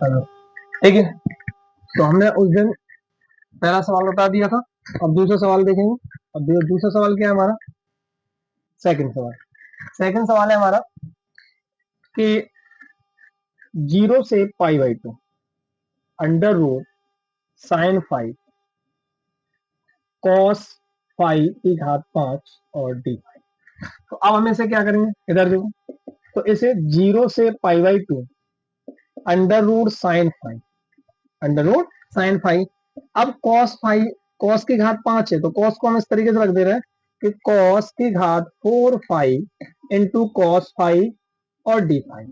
ठीक है, तो हमने उस दिन पहला सवाल बता दिया था। अब दूसरा सवाल देखेंगे। अब दूसरा सवाल क्या है हमारा? सेकंड सवाल। सेकंड सवाल है हमारा कि 0 से π/2 under root sine five cos five की घात 5 और डी फाइव। तो अब हम इसे क्या करेंगे, इधर देखो, तो इसे 0 से π/2 under root sine five, under root sine five. अब कॉस फाइव, कॉस की घात 5 है, तो कॉस को हम इस तरीके से रख दे रहे हैं कि कॉस की घात 4 फाइव इंटू कॉस फाइव और डी फाइव।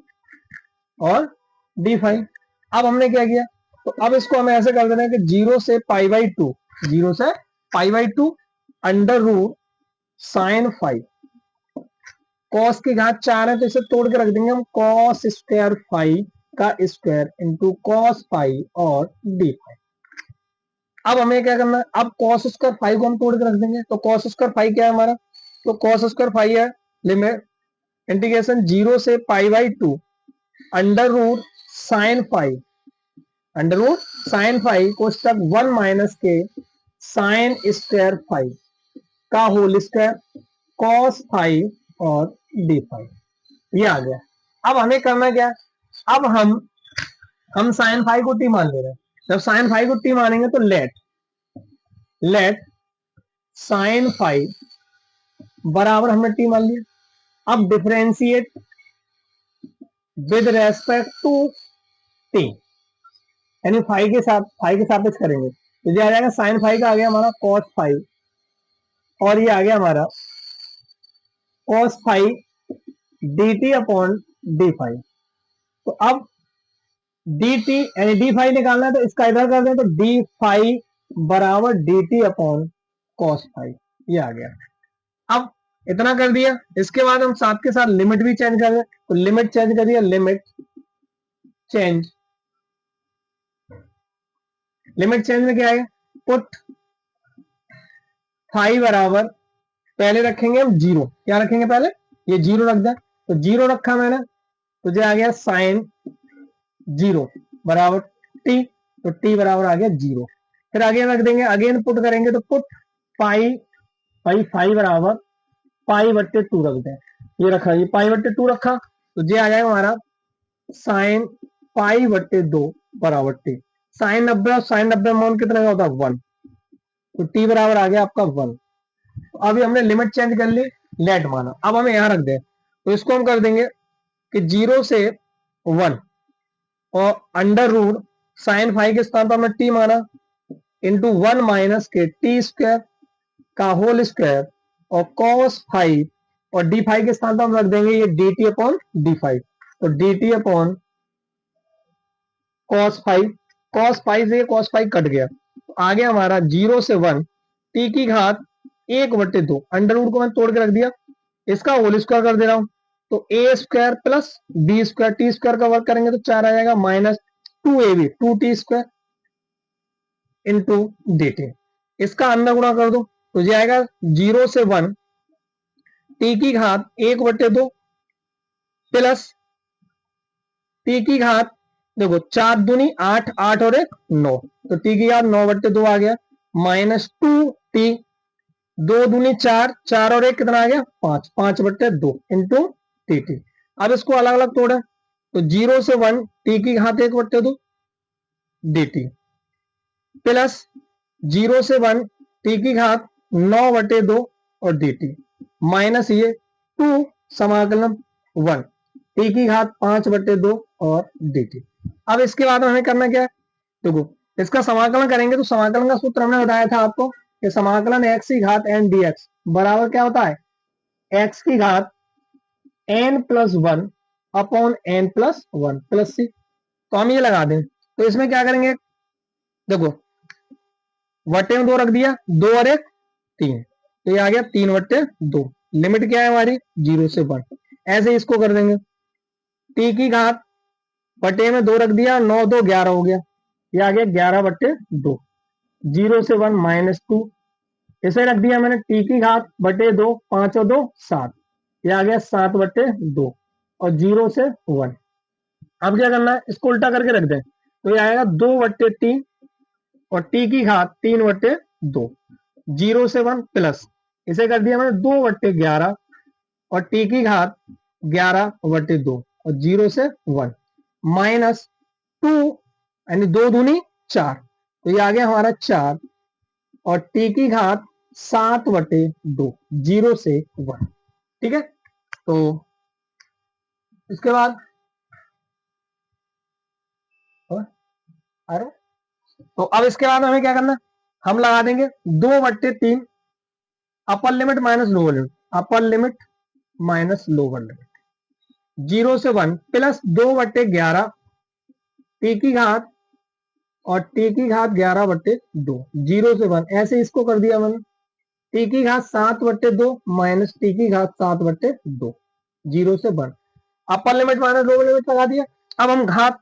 अब हमने क्या किया, तो अब इसको हम ऐसे कर दे रहे हैं कि 0 से π/2, 0 से π/2 under root sine five, cos की घात 4 है तो इसे तोड़ के रख देंगे हम, कॉस स्क्वायर फाइव का स्क्वायर इंटू कॉस फाइव और डी फाइव। अब हमें क्या करना है, अब कॉस स्क्वायर फाइव को हम तोड़ के रख देंगे, तो कॉस स्क्वायर फाइव क्या है हमारा, तो कॉस स्क्वायर फाइव है लिमिट इंटीग्रेशन 0 से π/2 under root sine five, under root sine phi को step 1 minus k sine square phi का होल स्क्वायर कॉस फाइव और डी फाइव। ये आ गया। अब हमें करना क्या, अब हम साइन फाइव को टी मान ले रहे हैं। जब साइन फाइव को टी मानेंगे तो लेट साइन फाइव बराबर हमने टी मान लिया। अब differentiate with respect to T, यानी फाइव के सापेक्ष करेंगे, तो ये आ जाएगा साइन फाइव का आ गया हमारा कॉस फाइव और ये आ गया हमारा cos five D t upon d phi. तो अब डी टी यानी डी फाइव निकालना है, तो इसका इधर कर दें, तो डी फाइव बराबर D t upon cos five, ये आ गया। अब इतना कर दिया, इसके बाद हम साथ के साथ लिमिट भी चेंज कर दें, तो लिमिट चेंज कर दिया, लिमिट चेंज में क्या आएगा, पुट फाइव बराबर पहले रखेंगे हम 0, क्या रखेंगे पहले, ये 0 रख दे, तो 0 रखा मैंने, तो जो आ गया साइन 0 बराबर टी, तो टी बराबर आ गया 0। फिर आगे रख देंगे, अगेन पुट करेंगे, तो पुट फाइव बराबर π/2 रख दें, ये रखा, ये π/2 रखा, तो ये आ जाएगा हमारा साइन π/2 बराबर टी। साइन 90 और साइन 90 मान कितने का होता है 1, तो टी बराबर आ गया आपका 1। तो अभी हमने लिमिट चेंज कर ली, लेट माना, अब हमें यहां रख दे, तो इसको हम कर देंगे कि 0 से 1 और अंडर रूट साइन फाइव के स्थान पर हमने टी माना into 1 minus k t square का होल स्क्वायर और कॉस फाइव और डी फाइव के स्थान पर हम रख देंगे ये d t upon d phi, तो d t upon cos phi से कॉस फाइव कट गया, तो आ गया हमारा 0 से 1 टी की घात 1/2, अंडर रूट को मैं तोड़ के रख दिया, इसका होल स्क्वायर कर दे रहा हूं, तो a square plus b square, t square का वर्क करेंगे तो 4 आ जाएगा, माइनस 2ab 2t स्क्वायर इंटू डी टी, इसका अंदर गुणा कर दो, तो ये आएगा 0 से 1 टी की घात 1/2 प्लस टी की घात, देखो 4 दूनी 8, 8 और 1 9, तो टी की घात 9/2 आ गया, माइनस 2t, 2 दूनी 4, 4 और 1 कितना आ गया 5, 5/2 इंटू टी टी। अब इसको अलग अलग तोड़े, तो 0 से 1 टी की घात 1/2 डी टी प्लस 0 से 1 टी की घात 9/2 और डी टी माइनस ये 2 समाकलन 1 टी की घात 5/2 और डी टी। अब इसके बाद हमें करना क्या है, देखो इसका समाकलन करेंगे, तो समाकलन का सूत्र हमने बताया था आपको कि समाकलन x की घात n dx बराबर क्या होता है, x की घात n+1 अपॉन n+1 प्लस सी। तो हम ये लगा दें, तो इसमें क्या करेंगे, देखो बटे में 2 रख दिया, 2 और 1 3, तो ये आ गया 3/2। लिमिट क्या है हमारी 0 से 1, ऐसे इसको कर देंगे, टी की घात बटे में 2 रख दिया, 9 2 11 हो गया, ये आ गया 11/2, 0 से 1 -2, इसे रख दिया मैंने टी की घात बटे 2, 5 और 2 7, ये आ गया 7/2 और 0 से 1। अब क्या करना है, इसको उल्टा करके रख दें, तो ये आएगा 2/3 और टी की घात 3/2, 0 से 1 प्लस इसे कर दिया मैंने 2/11 और टी की घात 11/2 और 0 से 1 -2 यानी 2×2 = 4। तो ये आ गया हमारा 4 और टी की घात 7/2, 0 से 1। ठीक है, तो इसके बाद अरे तो अब इसके बाद हमें क्या करना है, हम लगा देंगे 2/3 upper limit minus lower limit, upper limit minus lower limit 0 से 1 प्लस 2/11 टी की घात और टी की घात 11/2, 0 से 1 ऐसे इसको कर दिया मैंने। टी की घात 7/2 माइनस टी की घात 7/2, 0 से 1 upper limit minus lower limit लगा दिया। अब हम घात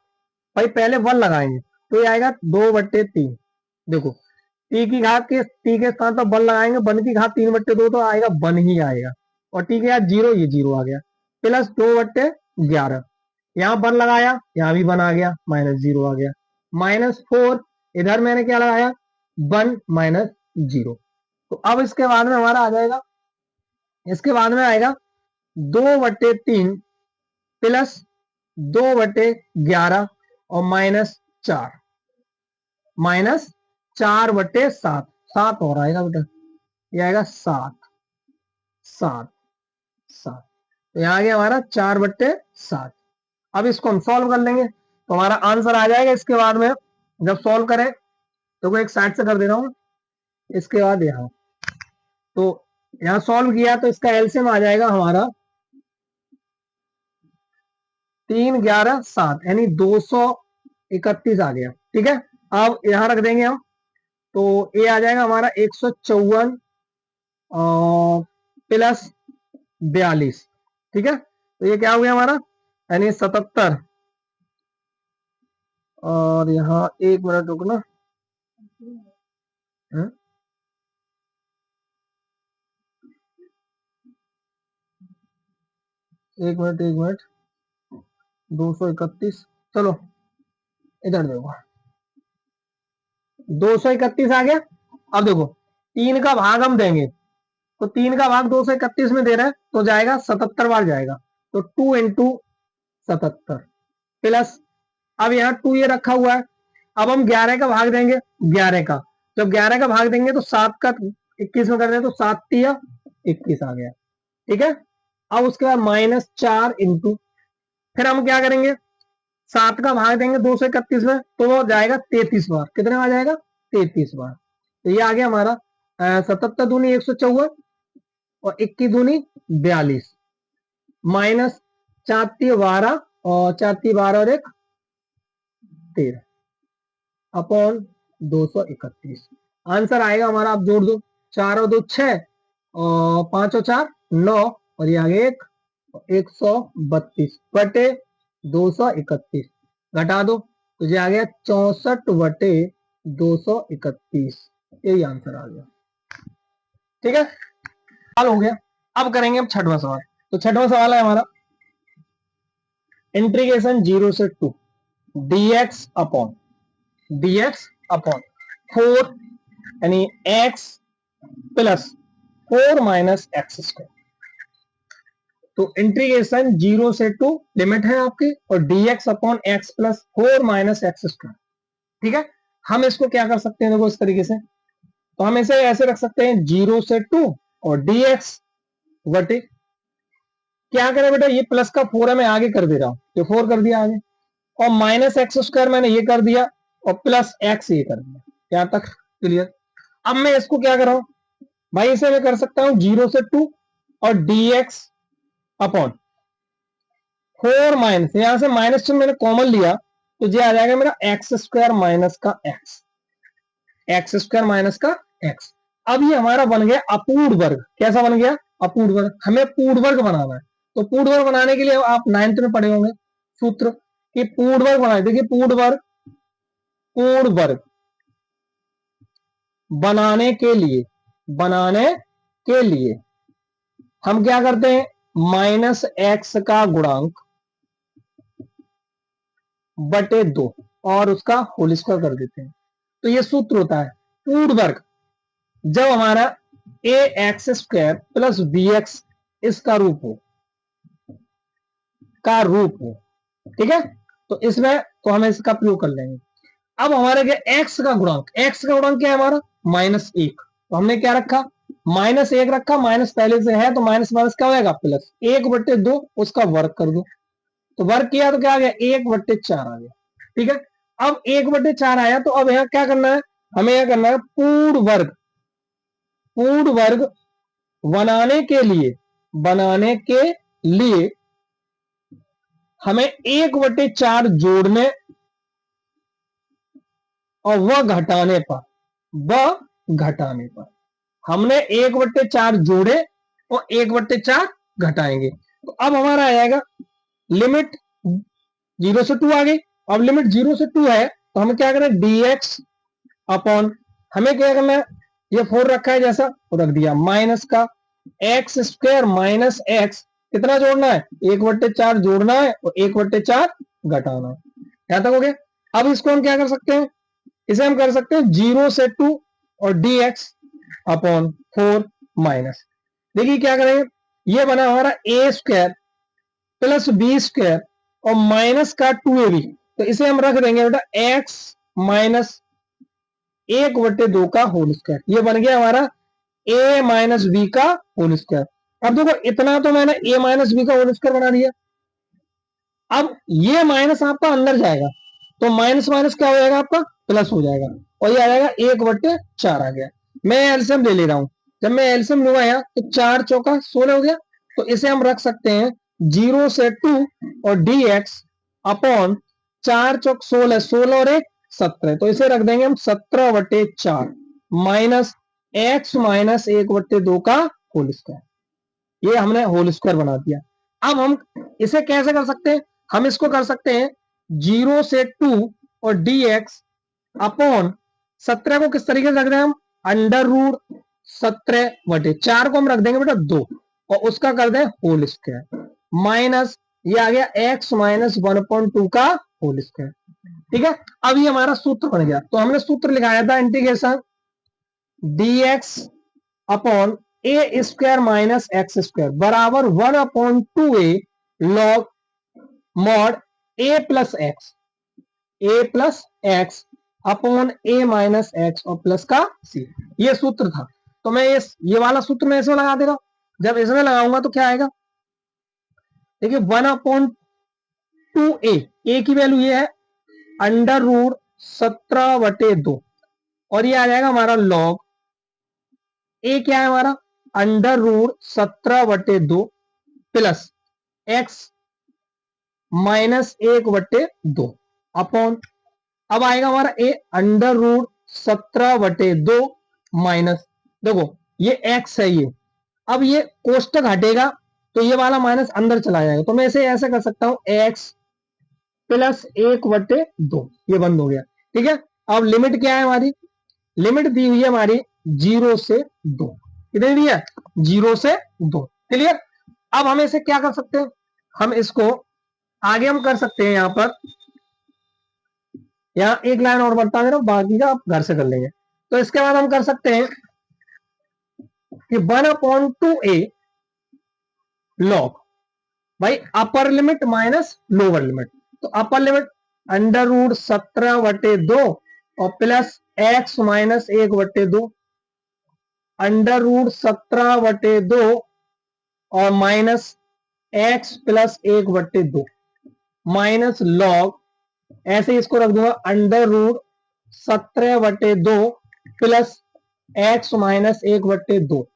भाई पहले 1 लगाएंगे तो ये आएगा 2/3। देखो टी के स्थान पर 1 लगाएंगे, 1 की घात 3/2 तो आएगा 1 ही आएगा और टी के घात 0, ये 0 आ गया प्लस 2/11 यहाँ 1 लगाया, यहाँ भी 1 आ गया, -0 आ गया, -4 इधर मैंने क्या लगाया 1 -0। तो अब इसके बाद में हमारा आ जाएगा, इसके बाद में आएगा 2/3 प्लस 2/11 और -4 -4/7, 7 और आएगा बेटा, ये आएगा 7 7 7। तो यहाँ आ गया हमारा 4/7। अब इसको हम सॉल्व कर लेंगे तो हमारा आंसर आ जाएगा। इसके बाद में जब सॉल्व करें तो एक साइड से कर दे रहा हूं, इसके बाद यहाँ तो यहाँ सॉल्व किया तो इसका एलसीएम आ जाएगा हमारा 3 11 7 यानी 231 आ गया। ठीक है, अब यहाँ रख देंगे हम तो ये आ जाएगा हमारा 154 प्लस 42। ठीक है, तो ये क्या हो गया हमारा यानी 77 और यहाँ 1 मिनट रुकना, एक मिनट 231, चलो इधर देखो 231 आ गया। अब देखो 3 का भाग हम देंगे तो 3 का भाग 231 में दे रहा है तो जाएगा 77 बार जाएगा, तो 2 × 77 प्लस अब यहाँ 2 ये रखा हुआ है। अब हम 11 का भाग देंगे, 11 का जब 11 का भाग देंगे तो 7 का 21 में कर दें तो 7 × 21 आ गया। ठीक है, अब उसके बाद -4 × फिर हम क्या करेंगे 7 का भाग देंगे 231 में तो वो जाएगा 33 बार। कितने आ जाएगा 33 बार। तो ये आ गया हमारा 77 दूनी 154 और 21 दूनी 42 माइनस 4×3 = 12 और 4×3 = 12 और 1 13 अपॉन 231। आंसर आएगा हमारा, आप जोड़ दो 4 और 2 6 और 5 और 4 9 और ये आगे 132 बटे 231 घटा दो तो ये आ गया 64/231। यही आंसर आ गया। ठीक है, सवाल हो गया। अब करेंगे हम छठवां सवाल। तो छठवां सवाल है हमारा इंटीग्रेशन 0 से 2 dx अपॉन 4 यानी x प्लस 4 माइनस x²। तो इंटीग्रेशन 0 से 2 लिमिट है आपकी और dx upon x plus 4 minus x²। ठीक है, हम इसको क्या कर सकते हैं, देखो इस तरीके से तो हम इसे ऐसे रख सकते हैं 0 से 2 और dx बटे क्या करें बेटा, ये प्लस का 4 है मैं आगे कर दे रहा हूं, तो 4 कर दिया आगे और माइनस x² मैंने ये कर दिया और प्लस x ये कर दिया। यहां तक क्लियर। अब मैं इसको क्या कर रहा हूं भाई, इसे मैं कर सकता हूं 0 से 2 और dx अपॉन 4 माइनस, यहां से माइनस चिन्ह मैंने कॉमन लिया तो ये आ जाएगा मेरा x² माइनस का x² माइनस का x। अब ये हमारा बन गया अपूर्ण वर्ग। कैसा बन गया अपूर्ण वर्ग। हमें पूर्ण वर्ग बनाना है तो पूर्ण वर्ग बनाने के लिए आप 9th में पढ़े होंगे सूत्र कि पूर्ण वर्ग बनाए। देखिए पूर्ण वर्ग बनाने के लिए हम क्या करते हैं -x का गुणांक बटे 2 और उसका होल स्क्वायर कर देते हैं। तो ये सूत्र होता है पूर्ण वर्ग जब हमारा a x square plus b x इसका रूप हो, का रूप हो, ठीक है। तो इसमें तो हम इसका प्रयोग कर लेंगे। अब हमारे क्या एक्स का गुणांक, एक्स का गुणांक क्या है हमारा -1, तो हमने क्या रखा -1 रखा, माइनस पहले से है तो माइनस माइनस क्या हो जाएगा प्लस, 1/2 उसका वर्ग कर दो, तो वर्ग किया तो क्या आ गया 1/4 आ गया, ठीक है। अब 1/4 आया तो अब यहाँ क्या करना है, हमें यह करना है पूर्ण वर्ग, पूर्ण वर्ग बनाने के लिए हमें 1/4 जोड़ने और वह घटाने पर हमने 1/4 जोड़े और 1/4 घटाएंगे, तो अब हमारा आ जाएगा लिमिट 0 से 2 आ गई। अब लिमिट 0 से 2 है तो हमें क्या करना है dx अपॉन, हमें क्या करना है, ये 4 रखा है जैसा तो रख दिया, माइनस का एक्स स्क्वायर माइनस एक्स, कितना जोड़ना है 1/4 जोड़ना है और 1/4 घटाना है। यहां तक हो गया। अब इसको हम क्या कर सकते हैं, इसे हम कर सकते हैं 0 से 2 और dx अपॉन 4 माइनस, देखिए क्या करेंगे, ये बना हमारा ए स्क्वायर प्लस बी स्क्वायर और माइनस का 2ab, तो इसे हम रख देंगे बेटा एक्स माइनस 1/2 का होल स्क्वायर, ये बन गया हमारा ए माइनस बी का होल स्क्वायर। अब देखो इतना तो मैंने ए माइनस बी का होल स्क्वायर बना दिया, अब ये माइनस आपका अंदर जाएगा तो माइनस माइनस क्या हो जाएगा आपका प्लस हो जाएगा और ये आ जाएगा 1/4 आ गया। मैं एलसीएम ले ले रहा हूं, जब मैं एलसीएम लूंगा यहाँ तो 4 चौका 16 हो गया, तो इसे हम रख सकते हैं 0 से 2 और dx अपॉन 4 चौक 16, 16 और 1 17, तो इसे रख देंगे हम 17/4 माइनस एक्स माइनस 1/2 का होल स्क्वायर, ये हमने होल स्क्वायर बना दिया। अब हम इसे कैसे कर सकते हैं, हम इसको कर सकते हैं 0 से 2 और dx अपॉन 17 को किस तरीके से रख रहे हैं हम, √17/4 को हम रख देंगे बेटा 2 और उसका कर दें होल स्क्वायर माइनस ये आ गया x माइनस 1/2 का होल स्क्वायर, ठीक है। अब ये हमारा सूत्र बन गया, तो हमने सूत्र लिखाया था इंटीग्रेशन dx अपॉन ए स्क्वायर माइनस एक्स स्क्वायर बराबर 1/2a log mod a plus x upon A minus x और प्लस का सी, ये सूत्र था। तो मैं ये वाला सूत्र मैं इसमें लगा दे रहा हूं, जब इसमें लगाऊंगा तो क्या आएगा, देखिए 1/2a, ए की वैल्यू ये है √17/2 और ये आ जाएगा हमारा लॉग ए क्या है हमारा √17/2 प्लस एक्स माइनस 1/2 अपॉन, अब आएगा हमारा ए √17/2 माइनस, देखो ये एक्स है, ये अब ये कोष्टक हटेगा तो ये वाला माइनस अंदर चला जाएगा, तो मैं इसे ऐसे कर सकता हूं एक्स प्लस 1/2, ये बंद हो गया, ठीक है। अब लिमिट क्या है हमारी, लिमिट दी हुई है हमारी 0 से 2, कितनी दी है 0 से 2, क्लियर। अब हम इसे क्या कर सकते हैं, हम इसको आगे हम कर सकते हैं, यहाँ एक लाइन और बता दे रहा हूं, बाकी का आप घर से कर लेंगे। तो इसके बाद हम कर सकते हैं कि 1/2a लॉग, भाई upper limit minus lower limit, तो अपर लिमिट √17/2 और प्लस एक्स माइनस 1/2 √17/2 और minus x plus 1/2 minus log, ऐसे इसको रख दूंगा √17/2 प्लस एक्स माइनस 1/2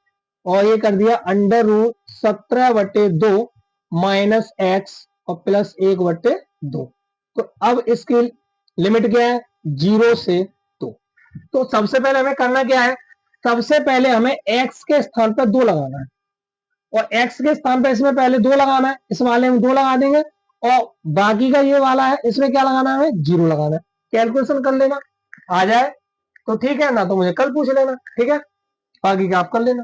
और ये कर दिया √17/2 माइनस एक्स और प्लस 1/2। तो अब इसकी लिमिट क्या है 0 से 2, तो सबसे पहले हमें करना क्या है, सबसे पहले हमें x के स्थान पर 2 लगाना है और x के स्थान पर इसमें पहले 2 लगाना है, इस वाले में 2 लगा देंगे और बाकी का ये वाला है इसमें क्या लगाना है, 0 लगाना है। कैलकुलेशन कर लेना, आ जाए तो ठीक है, ना तो मुझे कल पूछ लेना, ठीक है, बाकी का आप कर लेना।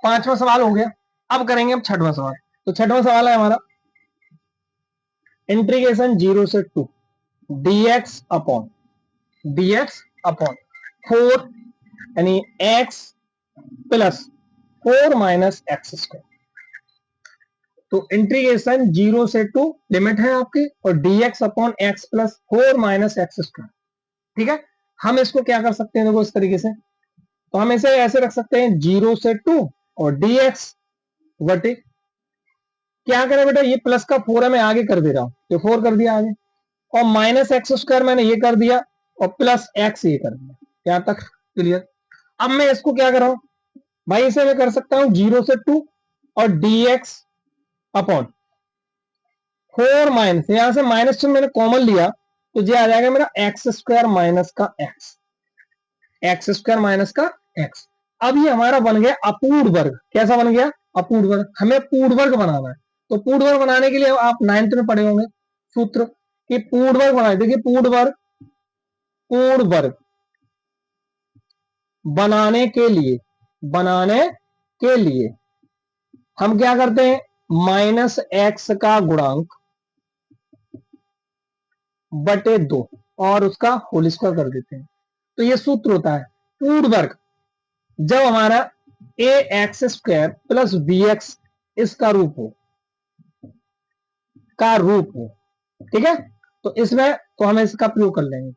पांचवा सवाल हो गया। अब करेंगे हम छठवां सवाल। तो छठवां सवाल है हमारा इंटीग्रेशन 0 से 2 dx अपॉन 4 यानी x plus 4 minus x square. तो इंटीग्रेशन 0 से 2 लिमिट है आपकी और dx upon x plus 4 minus x square. ठीक है, हम इसको क्या कर सकते हैं, देखो इस तरीके से। तो हम इसे ऐसे रख सकते हैं 0 से 2 और dx बटे क्या करें बेटा, ये प्लस का 4 है, मैं आगे कर दे रहा हूं, तो 4 कर दिया आगे, और माइनस एक्स स्क्वायर मैंने ये कर दिया और प्लस एक्स ये कर दिया। यहां तक क्लियर। अब मैं इसको क्या कर रहा हूं भाई, इसे मैं कर सकता हूं 0 से 2 और dx अपॉन 4 माइनस, यहां से माइनस चिन्ह मैंने कॉमन लिया तो ये आ जाएगा मेरा एक्स स्क्वायर माइनस का एक्स। अब ये हमारा बन गया अपूर्ण वर्ग। कैसा बन गया, अपूर्ण वर्ग। हमें पूर्ण वर्ग बनाना है, तो पूर्ण वर्ग बनाने के लिए आप 9th में पढ़े होंगे सूत्र कि पूर्ण वर्ग बनाए। देखिए पूर्ण वर्ग बनाने के लिए हम क्या करते हैं, माइनस एक्स का गुणांक बटे 2 और उसका होल स्क्वायर कर देते हैं। तो ये सूत्र होता है पूर्ण वर्ग जब हमारा a x square plus b x इसका रूप हो, ठीक है। तो इसमें तो हम इसका प्रयोग कर लेंगे।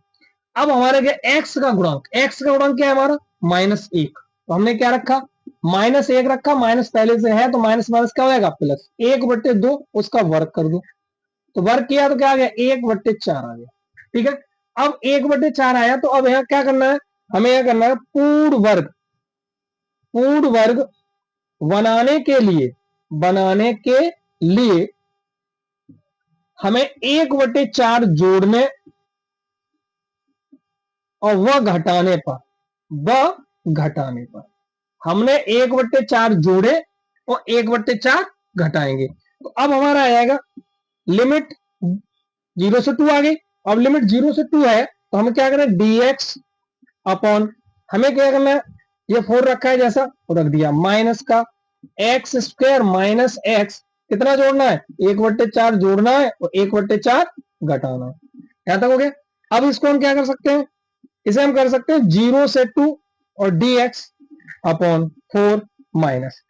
अब हमारे क्या, एक्स का गुणांक क्या है हमारा, -1। तो हमने क्या रखा, -1 रखा, माइनस पहले से है तो माइनस माइनस क्या हो जाएगा प्लस, 1/2 उसका वर्ग कर दो। तो वर्ग किया तो क्या आ गया, 1/4 आ गया। ठीक है, अब 1/4 आया तो अब यहाँ क्या करना है, हमें यह करना है पूर्ण वर्ग बनाने के लिए हमें 1/4 जोड़ने और वह घटाने पर हमने 1/4 जोड़े और 1/4 घटाएंगे। तो अब हमारा आ जाएगा लिमिट 0 से 2 आ गई। अब लिमिट 0 से 2 है तो हमें क्या करना है, dx अपॉन, हमें क्या करना है, ये 4 रखा है जैसा वो रख दिया, माइनस का एक्स स्क्वायर माइनस एक्स, कितना जोड़ना है, 1/4 जोड़ना है और 1/4 घटाना है। यहां तक हो गया। अब इसको हम क्या कर सकते हैं, इसे हम कर सकते हैं 0 से 2 और dx अपॉन 4 माइनस,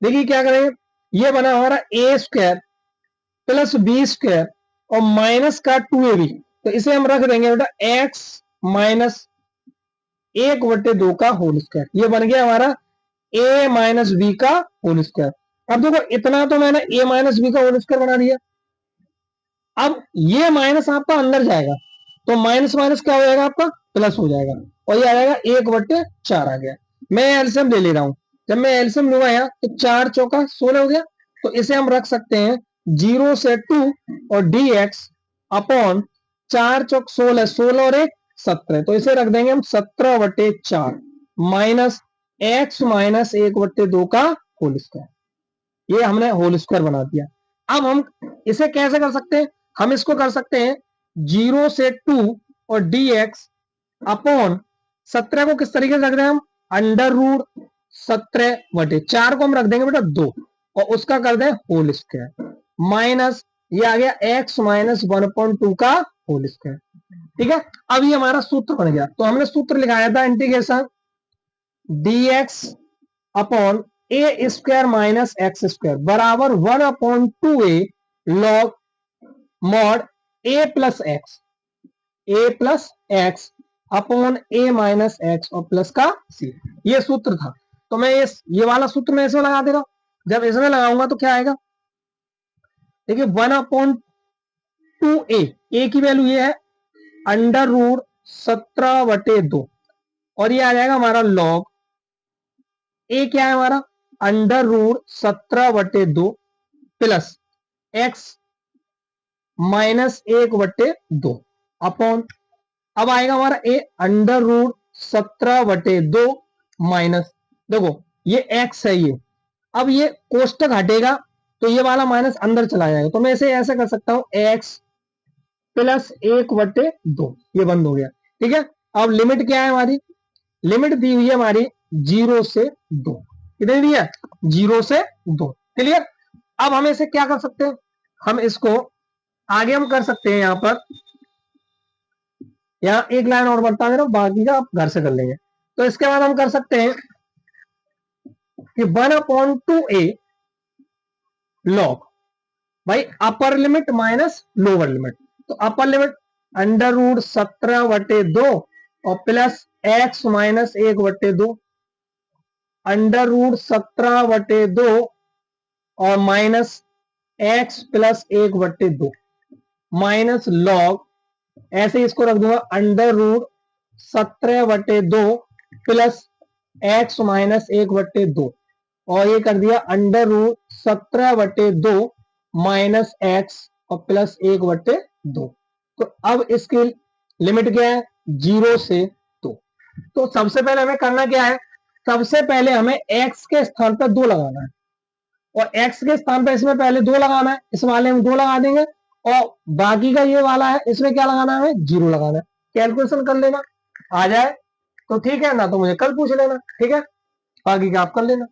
देखिए क्या करेंगे, ये बना हमारा ए स्क्वायर प्लस बी स्क्वायर और माइनस का 2ab। तो इसे हम रख देंगे बेटा x माइनस 1/2 का होल स्क्वायर। ये बन गया हमारा a माइनस बी का होल स्क्वायर। अब देखो इतना तो मैंने a माइनस बी का होल स्क्वायर बना दिया। अब ये माइनस आपका अंदर जाएगा तो माइनस माइनस क्या हो जाएगा आपका, प्लस हो जाएगा और ये आ जाएगा 1/4 आ गया। मैं एलसीएम ले ले रहा हूं, जब मैं एलसीएम लूंगा यहाँ तो 4 चौका 16 हो गया। तो इसे हम रख सकते हैं 0 से 2 और dx अपॉन 4 चौक 16, 16 और 1 17। तो इसे रख देंगे हम 17/4 माइनस एक्स माइनस 1/2 का होल स्क्वायर। ये हमने होल स्क्वायर बना दिया। अब हम इसे कैसे कर सकते हैं, हम इसको कर सकते हैं 0 से 2 और dx अपॉन 17 को किस तरीके से रख रहे हैं हम, √17/4 को हम रख देंगे बेटा 2 और उसका कर दें होल स्क्वायर माइनस ये आ गया x माइनस 1/2 का होल स्क्वायर। ठीक है, अब ये हमारा सूत्र बन गया। तो हमने सूत्र लिखाया था इंटीग्रेशन dx अपॉन ए स्क्वायर माइनस एक्स स्क्वायर बराबर 1/2a log mod a plus x upon a minus x और प्लस का c। ये सूत्र था। तो मैं ये वाला सूत्र मैं इसमें लगा दे रहा हूं। जब इसमें लगाऊंगा तो क्या आएगा, देखिए 1/2a, a की वैल्यू ये है √17/2 और ये आ जाएगा हमारा लॉग a क्या है हमारा √17/2 प्लस x माइनस 1/2 अपॉन, अब आएगा हमारा a √17/2 माइनस, देखो ये x है ये, अब ये कोष्टक हटेगा तो ये वाला माइनस अंदर चला जाएगा। तो मैं इसे ऐसे कर सकता हूं x प्लस 1/2, ये बंद हो गया। ठीक है, अब लिमिट क्या है हमारी, लिमिट दी हुई है हमारी 0 से 2, कितनी दी है? 0 से 2। क्लियर? अब हम इसे क्या कर सकते हैं, हम इसको आगे हम कर सकते हैं, यहां पर यहाँ एक लाइन और बता दे रहा हूं, बाकी का आप घर से कर लेंगे। तो इसके बाद हम कर सकते हैं कि 1/2a लॉग, भाई upper limit minus lower limit. तो अपर लिमिट √17/2 और प्लस x माइनस 1/2, √17/2 और minus x plus 1/2 minus log, ऐसे ही इसको रख दूंगा √17/2 प्लस x माइनस 1/2 और ये कर दिया √17/2 माइनस x और प्लस 1/2। तो अब इसकी लिमिट क्या है? 0 से 2। तो सबसे पहले हमें करना क्या है, सबसे पहले हमें x के स्थान पर 2 लगाना है, और x के स्थान पर इसमें पहले 2 लगाना है, इस वाले में 2 लगा देंगे, और बाकी का ये वाला है इसमें क्या लगाना है? 0 लगाना है। कैलकुलेशन कर लेना, आ जाए तो ठीक है, ना तो मुझे कल पूछ लेना, ठीक है, बाकी का आप कर लेना।